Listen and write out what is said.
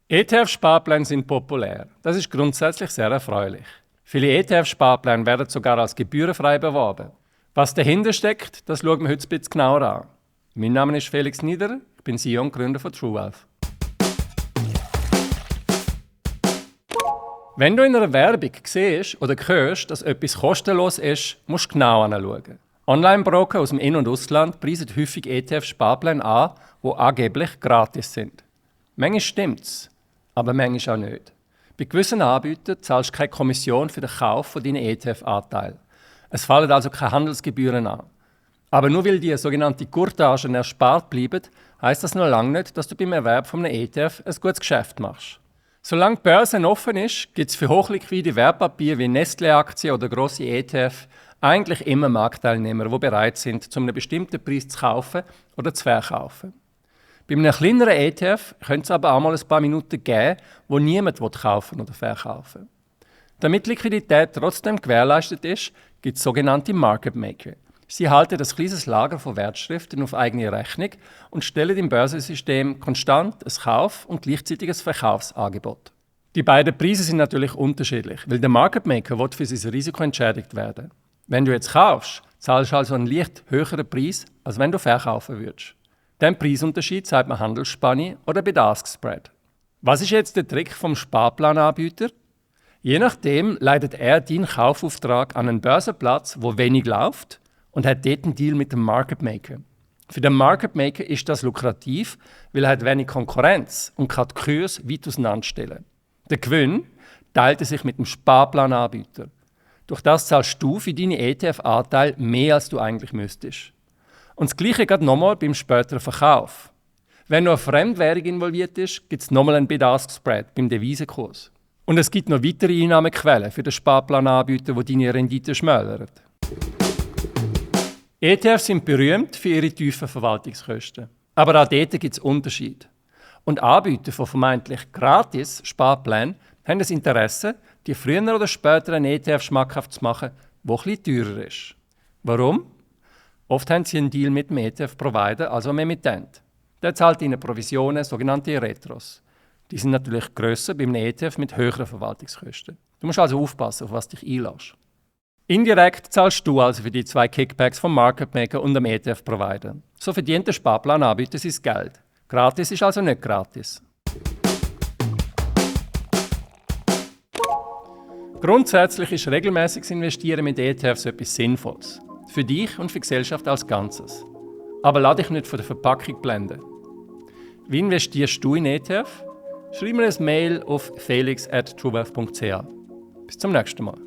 ETF-Sparpläne sind populär. Das ist grundsätzlich sehr erfreulich. Viele ETF-Sparpläne werden sogar als gebührenfrei beworben. Was dahinter steckt, das schauen wir heute ein bisschen genauer an. Mein Name ist Felix Niederer, ich bin CEO und Gründer von TrueWealth. Wenn du in einer Werbung siehst oder hörst, dass etwas kostenlos ist, musst du genau anschauen. Online-Broker aus dem In- und Ausland preisen häufig ETF-Sparpläne an, die angeblich gratis sind. Manchmal stimmt es, aber manchmal auch nicht. Bei gewissen Anbietern zahlst du keine Kommission für den Kauf von deinen ETF-Anteilen. Es fallen also keine Handelsgebühren an. Aber nur weil die sogenannten Courtagen erspart bleiben, heisst das noch lange nicht, dass du beim Erwerb von einem ETF ein gutes Geschäft machst. Solange die Börse offen ist, gibt es für hochliquide Wertpapiere wie Nestlé-Aktien oder grosse ETF eigentlich immer Marktteilnehmer, die bereit sind, zu einem bestimmten Preis zu kaufen oder zu verkaufen. Bei einem kleineren ETF könnte es aber auch mal ein paar Minuten geben, wo niemand kaufen oder verkaufen will. Damit Liquidität trotzdem gewährleistet ist, gibt es sogenannte Market Maker. Sie halten das kleines Lager von Wertschriften auf eigene Rechnung und stellen im Börsensystem konstant ein Kauf- und gleichzeitig ein Verkaufsangebot. Die beiden Preise sind natürlich unterschiedlich, weil der Market Maker will für sein Risiko entschädigt werden. Wenn du jetzt kaufst, zahlst du also einen leicht höheren Preis, als wenn du verkaufen würdest. Diesen Preisunterschied sagt man Handelsspanne oder Bid-Ask-Spread. Was ist jetzt der Trick vom Sparplananbieter? Je nachdem leitet er deinen Kaufauftrag an einen Börsenplatz, wo wenig läuft, und hat dort einen Deal mit dem Market Maker. Für den Market Maker ist das lukrativ, weil er hat wenig Konkurrenz und kann die Kurse weit auseinanderstellen. Der Gewinn teilt er sich mit dem Sparplananbieter. Durch das zahlst du für deine ETF-Anteile mehr, als du eigentlich müsstest. Und das Gleiche geht nochmal beim späteren Verkauf. Wenn noch eine Fremdwährung involviert ist, gibt es nochmal einen Bid-Ask-Spread beim Devisenkurs. Und es gibt noch weitere Einnahmequellen für den Sparplananbieter, die deine Rendite schmälern. ETFs sind berühmt für ihre tiefen Verwaltungskosten. Aber auch dort gibt es Unterschiede. Und Anbieter von vermeintlich gratis Sparplänen haben das Interesse, die früher oder später einen ETF schmackhaft zu machen, der etwas teurer ist. Warum? Oft haben sie einen Deal mit dem ETF-Provider, also dem Emittent. Der zahlt ihnen Provisionen, sogenannte Retros. Die sind natürlich grösser bei einem ETF mit höheren Verwaltungskosten. Du musst also aufpassen, auf was dich einlässt. Indirekt zahlst du also für die 2 Kickbacks vom Market Maker und dem ETF-Provider. So verdient der Sparplananbieter sein Geld. Gratis ist also nicht gratis. Grundsätzlich ist regelmäßiges Investieren mit ETFs etwas Sinnvolles. Für dich und für die Gesellschaft als Ganzes. Aber lass dich nicht von der Verpackung blenden. Wie investierst du in ETF? Schreib mir ein Mail auf felix@truewealth.ch. Bis zum nächsten Mal.